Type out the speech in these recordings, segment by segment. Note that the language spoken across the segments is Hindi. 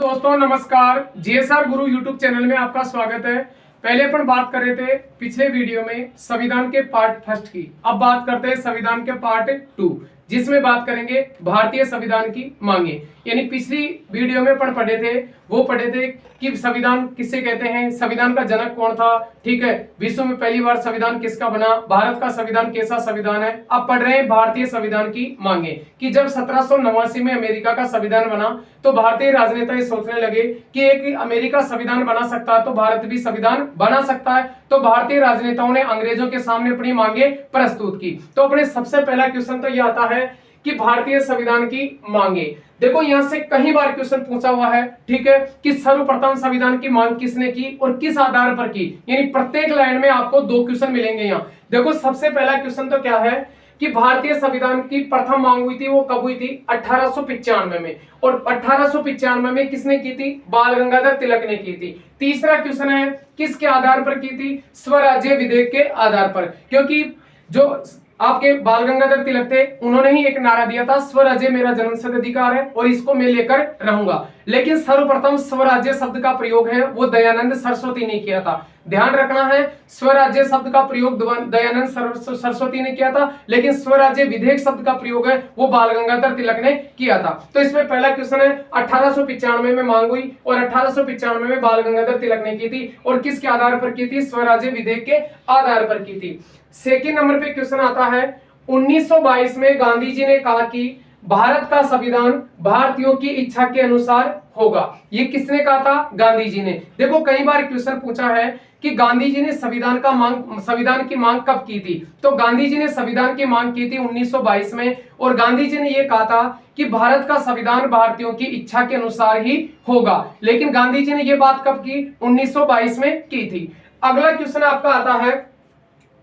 दोस्तों नमस्कार, जीएसआर गुरु यूट्यूब चैनल में आपका स्वागत है। पहले अपन बात कर रहे थे पिछले वीडियो में संविधान के पार्ट फर्स्ट की। अब बात करते हैं संविधान के पार्ट 2, जिसमें बात करेंगे भारतीय संविधान की मांगे। यानी पिछली वीडियो में अपन पढ़े थे कि संविधान किसे कहते हैं, संविधान का जनक कौन था, ठीक है, विश्व में पहली बार संविधान किसका बना, भारत का संविधान कैसा संविधान है। अब पढ़ रहे हैं भारतीय संविधान की मांगे कि जब 1789 में अमेरिका का संविधान बना तो भारतीय राजनेता ये सोचने लगे कि एक अमेरिका संविधान बना सकता है तो भारत भी संविधान बना सकता है। तो भारतीय राजनेताओं ने अंग्रेजों के सामने अपनी मांगे प्रस्तुत की। तो अपने सबसे पहला क्वेश्चन तो यह आता है कि भारतीय संविधान की मांगे। देखो यहां से कई बार क्वेश्चन पूछा हुआ है, ठीक है, कि सर्वप्रथम संविधान की मांग किसने की और किस आधार पर की। यानी प्रत्येक लाइन में आपको 2 क्वेश्चन मिलेंगे। यहाँ देखो सबसे पहला क्वेश्चन तो क्या है कि भारतीय संविधान की प्रथम मांग हुई थी, वो कब हुई थी, 1895 में। और 1895 में किसने की थी, बाल गंगाधर तिलक ने की थी। तीसरा क्वेश्चन है किसके आधार पर की थी, स्वराज्य विधेयक के आधार पर, क्योंकि जो आपके बाल गंगाधर तिलक थे उन्होंने ही एक नारा दिया था, स्वराज्य मेरा जन्मसिद्ध अधिकार है और इसको मैं लेकर रहूंगा। लेकिन सर्वप्रथम स्वराज्य शब्द का प्रयोग है वो दयानंद सरस्वती ने किया था। ध्यान रखना है, स्वराज्य शब्द का प्रयोग दयानंद सरस्वती ने किया था, लेकिन स्वराज्य विधेयक शब्द का प्रयोग है वो बाल गंगाधर तिलक ने किया था। तो इसमें पहला क्वेश्चन है 1895 में मांग हुई और 1895 में बाल गंगाधर तिलक ने की थी और किसके आधार पर की थी, स्वराज्य विधेयक के आधार पर की थी। सेकेंड नंबर पे क्वेश्चन आता है 1922 में गांधी जी ने कहा कि भारत का संविधान भारतीयों की इच्छा के अनुसार होगा। ये किसने कहा था, गांधी जी ने। देखो कई बार क्वेश्चन पूछा है कि गांधी जी ने संविधान की मांग कब की थी। तो गांधी जी ने संविधान की मांग की थी 1922 में और गांधी जी ने यह कहा था कि भारत का संविधान भारतीयों की इच्छा के अनुसार ही होगा। लेकिन गांधी जी ने यह बात कब की, 1922 में की थी। अगला क्वेश्चन आपका आता है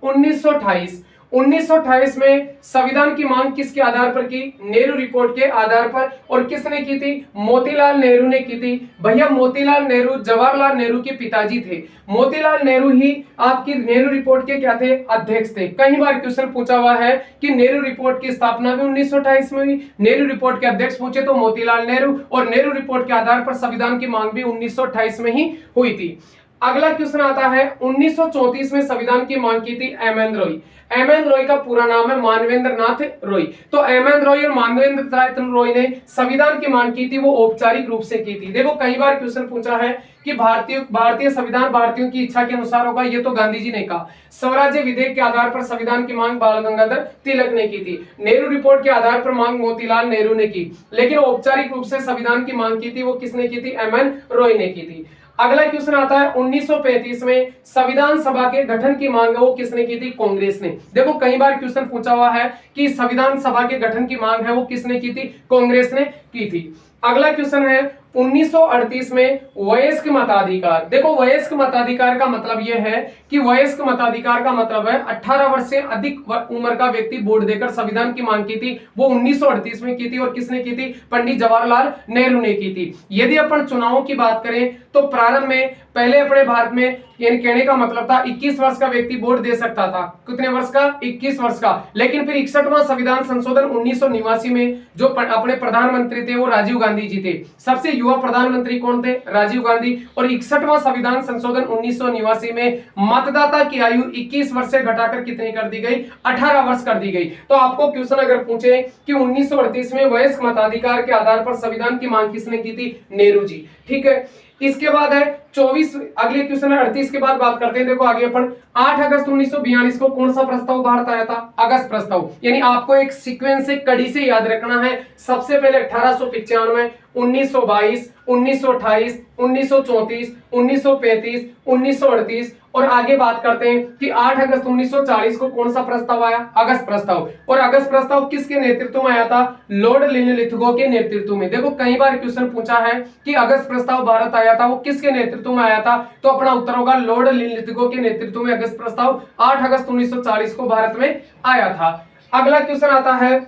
1928 में संविधान की मांग किसके आधार पर की, नेहरू रिपोर्ट के आधार पर। और किसने की थी, मोतीलाल नेहरू ने की थी। भैया मोतीलाल नेहरू जवाहरलाल नेहरू के पिताजी थे। मोतीलाल नेहरू ही आपकी नेहरू रिपोर्ट के क्या थे, अध्यक्ष थे। कई बार क्वेश्चन पूछा हुआ है कि नेहरू रिपोर्ट की स्थापना भी 1928 में हुई, नेहरू रिपोर्ट के अध्यक्ष पूछे तो मोतीलाल नेहरू, और नेहरू रिपोर्ट के आधार पर संविधान की मांग भी 1928 में ही हुई थी। अगला क्वेश्चन आता है 1934 में संविधान की मांग की थी एम.एन. रॉय। एम.एन. रॉय का पूरा नाम है मानवेंद्र नाथ रॉय। तो एम.एन. रॉय और मानवेंद्र नाथ रॉय ने संविधान की मांग की थी, वो औपचारिक रूप से की थी। देखो कई बार क्वेश्चन पूछा है कि भारतीय संविधान भारतीयों की इच्छा के अनुसार होगा, ये तो गांधी जी ने कहा। स्वराज्य विधेयक के आधार पर संविधान की मांग बाल गंगाधर तिलक ने की थी। नेहरू रिपोर्ट के आधार पर मांग मोतीलाल नेहरू ने की। लेकिन औपचारिक रूप से संविधान की मांग की थी वो किसने की थी, एम.एन. रॉय ने की थी। अगला क्वेश्चन आता है 1935 में संविधान सभा के गठन की मांग वो किसने की थी, कांग्रेस ने। देखो कई बार क्वेश्चन पूछा हुआ है कि संविधान सभा के गठन की मांग है वो किसने की थी, कांग्रेस ने की थी। अगला क्वेश्चन है 1938 में वयस्क मताधिकार। देखो वयस्क मताधिकार का मतलब यह है कि वयस्क मताधिकार का मतलब है 18 वर्ष से अधिक उम्र का व्यक्ति वोट देकर संविधान की मांग की थी, वो 1938 में की थी। और किसने की थी, पंडित जवाहरलाल नेहरू ने की थी। यदि अपन चुनावों की बात करें तो प्रारंभ में पहले अपने भारत में, यानी कहने का मतलब था 21 वर्ष का व्यक्ति वोट दे सकता था। कितने वर्ष का, 21 वर्ष का। लेकिन फिर 61वां संविधान संशोधन 1989 में जो अपने प्रधानमंत्री थे वो राजीव गांधी जी थे। सबसे युवा प्रधानमंत्री कौन थे, राजीव गांधी। और 61वां संविधान संशोधन 1989 में मतदाता की आयु 21 वर्ष से घटाकर कितनी कर दी गई, 18 वर्ष कर दी गई। तो आपको क्वेश्चन अगर पूछे कि 1938 में वयस्क मताधिकार के आधार पर संविधान की मांग किसने की थी, नेहरू जी, ठीक है। इसके बाद है 24, अगले क्वेश्चन है 38 के बाद बात करते हैं। देखो आगे अपन 8 अगस्त 1942 को कौन सा प्रस्ताव भारत आया था, अगस्त प्रस्ताव। यानी आपको एक सीक्वेंस से कड़ी से याद रखना है। सबसे पहले 1895, 1922, 1928, 1934, 1935, 1938 और आगे बात करते हैं कि 8 अगस्त 1940 को कौन सा प्रस्ताव आया, अगस्त प्रस्ताव। और अगस्त प्रस्ताव किसके नेतृत्व में आया था, लॉर्ड लिनलिथगो के नेतृत्व में। देखो कई बार क्वेश्चन पूछा है कि अगस्त प्रस्ताव भारत आया था वो किसके नेतृत्व में आया था, तो अपना उत्तर होगा लॉर्ड लिनलिथगो के नेतृत्व में अगस्त प्रस्ताव 8 अगस्त 1940 को भारत में आया था। अगला क्वेश्चन आता है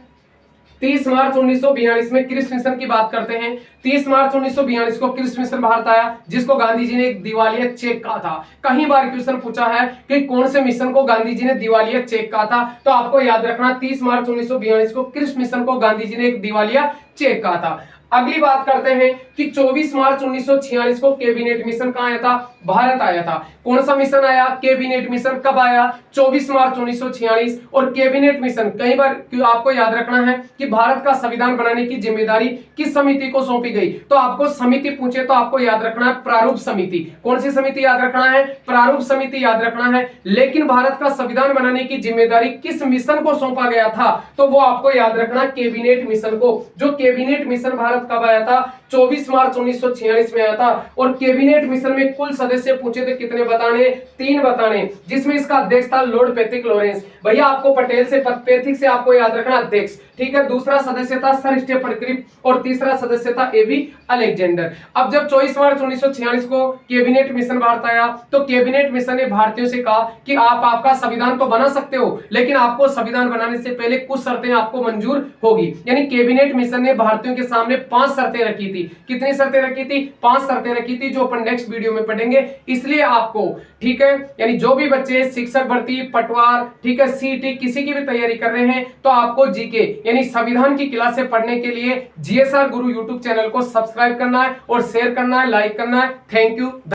30 मार्च 1942 में क्रिस मिशन की बात करते हैं। 30 मार्च 1942 को क्रिस मिशन भारत आया, जिसको गांधी जी ने एक दिवालिया चेक कहा था। कई बार क्वेश्चन पूछा है कि कौन से मिशन को गांधी जी ने दिवालिया चेक कहा था, तो आपको याद रखना 30 मार्च 1942 को क्रिस मिशन को गांधी जी ने एक दिवालिया चेक कहा था। अगली बात करते हैं कि 24 मार्च 1946 को कैबिनेट मिशन कहां आया था? भारत आया था। कौन सा मिशन आया? Cabinet mission. कब आया? 24 मार्च 1946। और कैबिनेट मिशन कई बार आपको याद रखना है कि भारत का संविधान बनाने की जिम्मेदारी किस समिति को सौंपी गई? तो आपको समिति पूछे तो आपको याद रखना है प्रारूप समिति। कौन सी समिति याद रखना है? प्रारूप समिति याद रखना है। लेकिन भारत का संविधान बनाने की जिम्मेदारी किस मिशन को सौंपा गया था? तो वो आपको याद रखना कैबिनेट मिशन को। जो कैबिनेट मिशन भारत कब आया था? 24 मार्च 1946 में आया था। और कैबिनेट मिशन में कुल सदस्य पूछे थे कितने बताने? 3 बताने, जिसमें इसका अध्यक्ष था लॉर्ड पैथिक लॉरेंस। भैया आपको पटेल से पैथिक से आपको याद रखना अध्यक्ष, ठीक है। दूसरा सदस्य था सर स्टेफर्ड क्रिप्स और तीसरा सदस्य था एबी अलेक्जेंडर। अब जब 24 मार्च 1946 को कैबिनेट मिशन भारत आया तो कैबिनेट मिशन ने भारतीयों से कहा कि आप आपका संविधान तो बना सकते हो, लेकिन आपको संविधान बनाने से पहले कुछ शर्तें आपको मंजूर होगी। यानी कैबिनेट मिशन ने भारतीयों के सामने 5 शर्तें रखी थी। कितनी शर्तें रखी थी? 5 शर्तें रखी थी, जो अपन नेक्स्ट वीडियो में पढ़ेंगे। इसलिए आपको, ठीक है, यानी जो भी बच्चे शिक्षक भर्ती, पटवार, ठीक है, सीटी किसी की भी तैयारी कर रहे हैं तो आपको जीके यानी संविधान की क्लासें पढ़ने के लिए जीएसआर गुरु यूट्यूब चैनल को सब्सक्राइब करना है और शेयर करना है, लाइक करना है। Thank you.